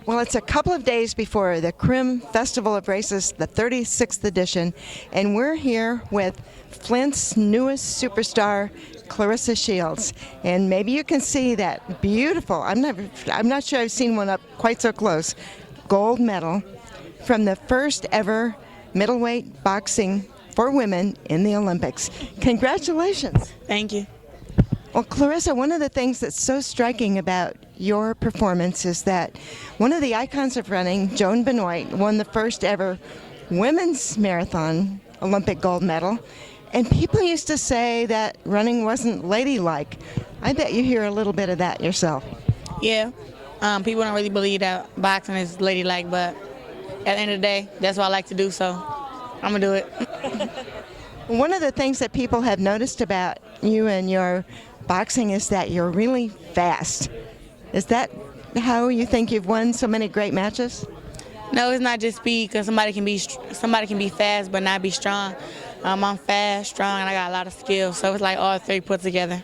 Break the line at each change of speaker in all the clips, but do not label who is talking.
Well, it's a couple of days before the Crim Festival of Races, the 36th edition, and we're here with Flint's newest superstar, Claressa Shields. And maybe you can see that beautiful, I'm not sure I've seen one up quite so close, gold medal from the first ever middleweight boxing for women in the Olympics. Congratulations.
Thank you.
Well, Claressa, one of the things that's so striking about your performance is that one of the icons of running, Joan Benoit, won the first ever women's marathon Olympic gold medal. And people used to say that running wasn't ladylike. I bet you hear a little bit of that yourself.
Yeah, people don't really believe that boxing is ladylike, but at the end of the day, that's what I like to do, so I'm going to do it.
One of the things that people have noticed about you and your boxing is that you're really fast. Is that how you think you've won so many great matches?
No, it's not just speed, because somebody can be fast but not be strong. I'm fast, strong, and I got a lot of skills, so it's like all three put together.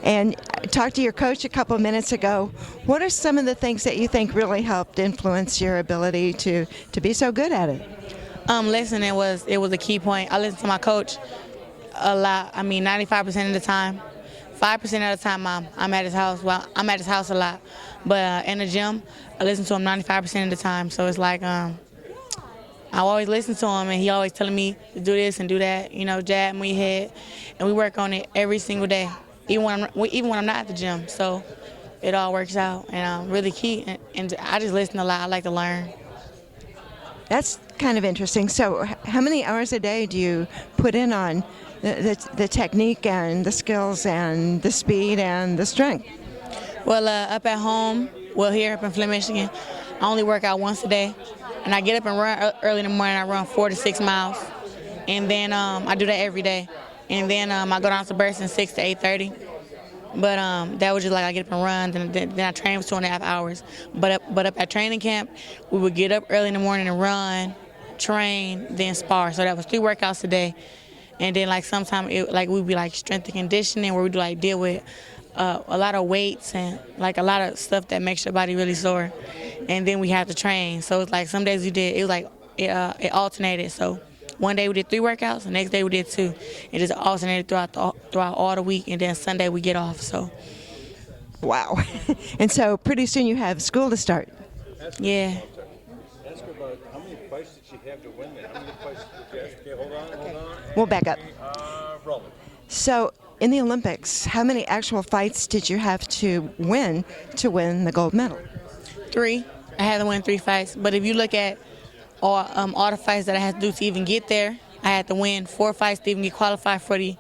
And I talked to your coach a couple minutes ago. What are some of the things that you think really helped influence your ability to be so good at it?
Listening was a key point. I listen to my coach a lot. I mean, 95% of the time. 5% of the time I'm at his house. Well, I'm at his house a lot, but in the gym, I listen to him 95% of the time. So it's like I always listen to him, and he always telling me to do this and do that. You know, jab me head, and we work on it every single day, even when I'm not at the gym. So it all works out, and really key. And I just listen a lot. I like to learn.
That's kind of interesting. So how many hours a day do you put in on the technique and the skills and the speed and the strength?
Well, up at home, here up in Flint, Michigan, I only work out once a day. And I get up and run early in the morning. I run 4 to 6 miles. And then I do that every day. And then I go down to Burson 6 to 8:30. But that was just like I get up and run, then I train for 2.5 hours. But up at training camp, we would get up early in the morning and run, train, then spar. So that was 3 workouts a day. And then like sometimes we'd be like strength and conditioning, where we do like deal with a lot of weights and like a lot of stuff that makes your body really sore. And then we have to train. So it's like some days it alternated. So one day we did 3 workouts, the next day we did 2. It just alternated throughout all the week, and then Sunday we get off. So.
Wow. And so pretty soon you have school to start.
Yeah.
Ask her about how many fights did she have to win there? How many fights did you have? Okay, hold on.
We'll back up.
Rolling.
So in the Olympics, how many actual fights did you have to win the gold medal?
3. I had to win 3 fights. But if you look at all the fights that I had to do to even get there, I had to win 4 fights to even get qualified for the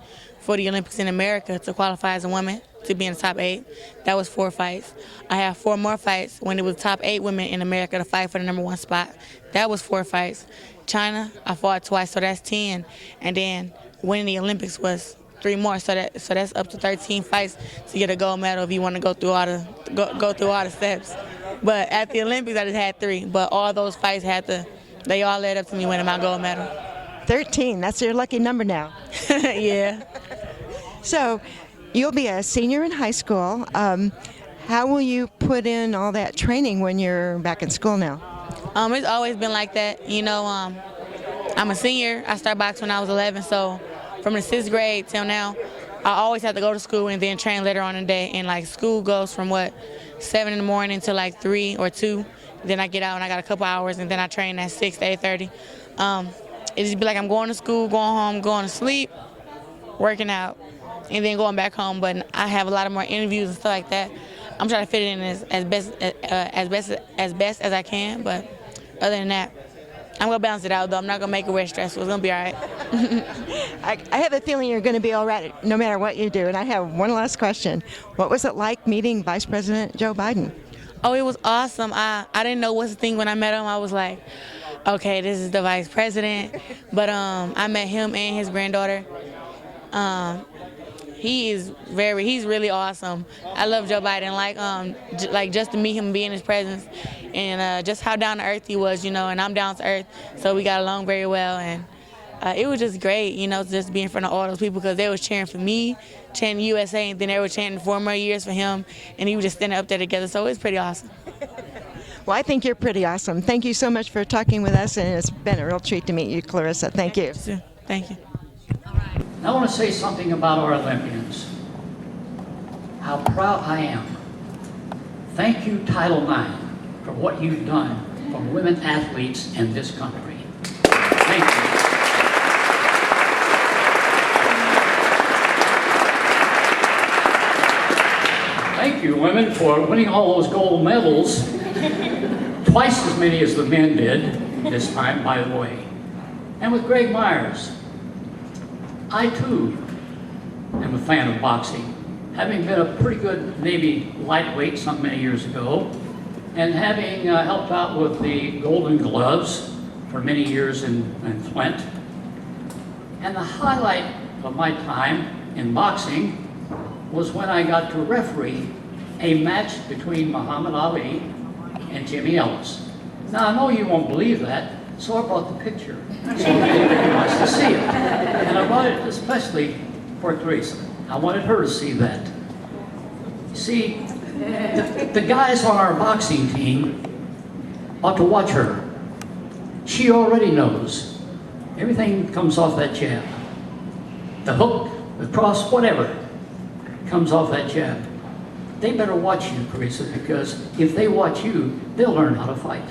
Olympics in America, to qualify as a woman, to be in the top 8. That was 4 fights. I had 4 more fights when it was top 8 women in America to fight for the #1 spot. That was 4 fights. China, I fought twice, so that's 10. And then winning the Olympics was 3 more, so that's up to 13 fights to get a gold medal if you want to go through all the steps. But at the Olympics, I just had 3. But all those fights they all led up to me winning my gold medal.
13, that's your lucky number now.
Yeah.
So you'll be a senior in high school. How will you put in all that training when you're back in school now?
It's always been like that. You know, I'm a senior. I started boxing when I was 11, so from the 6th grade till now, I always have to go to school and then train later on in the day. And like school goes from 7 in the morning to like 3 or 2. Then I get out and I got a couple hours, and then I train at 6 to 8:30. It just be like I'm going to school, going home, going to sleep, working out, and then going back home. But I have a lot of more interviews and stuff like that. I'm trying to fit it in as best as I can. But other than that, I'm gonna balance it out though. I'm not gonna make it way stressful. It's gonna be all right.
I have a feeling you're going to be all right no matter what you do. And I have one last question. What was it like meeting Vice President Joe Biden?
Oh, it was awesome. I didn't know what's the thing when I met him. I was like, okay, this is the Vice President. But I met him and his granddaughter. He's really awesome. I love Joe Biden. Like just to meet him and be in his presence, and just how down to earth he was, you know. And I'm down to earth, so we got along very well. And it was just great, you know, just being in front of all those people, because they was cheering for me, chanting USA, and then they were chanting 4 more years for him, and he was just standing up there together. So it was pretty awesome.
Well, I think you're pretty awesome. Thank you so much for talking with us, and it's been a real treat to meet you, Claressa. Thank you.
Thank you.
I want to say something about our Olympians. How proud I am. Thank you, Title IX, for what you've done for women athletes in this country. Thank you. Thank you, women, for winning all those gold medals. Twice as many as the men did this time, by the way. And with Greg Myers, I too am a fan of boxing, having been a pretty good Navy lightweight some many years ago, and having helped out with the Golden Gloves for many years in Flint. And the highlight of my time in boxing was when I got to referee a match between Muhammad Ali and Jimmy Ellis. Now, I know you won't believe that, so I brought the picture, so anybody wants to see it. And I brought it especially for Teresa. I wanted her to see that. See, the guys on our boxing team ought to watch her. She already knows. Everything comes off that jab. The hook, the cross, whatever, comes off that jab. They better watch you, Teresa, because if they watch you, they'll learn how to fight.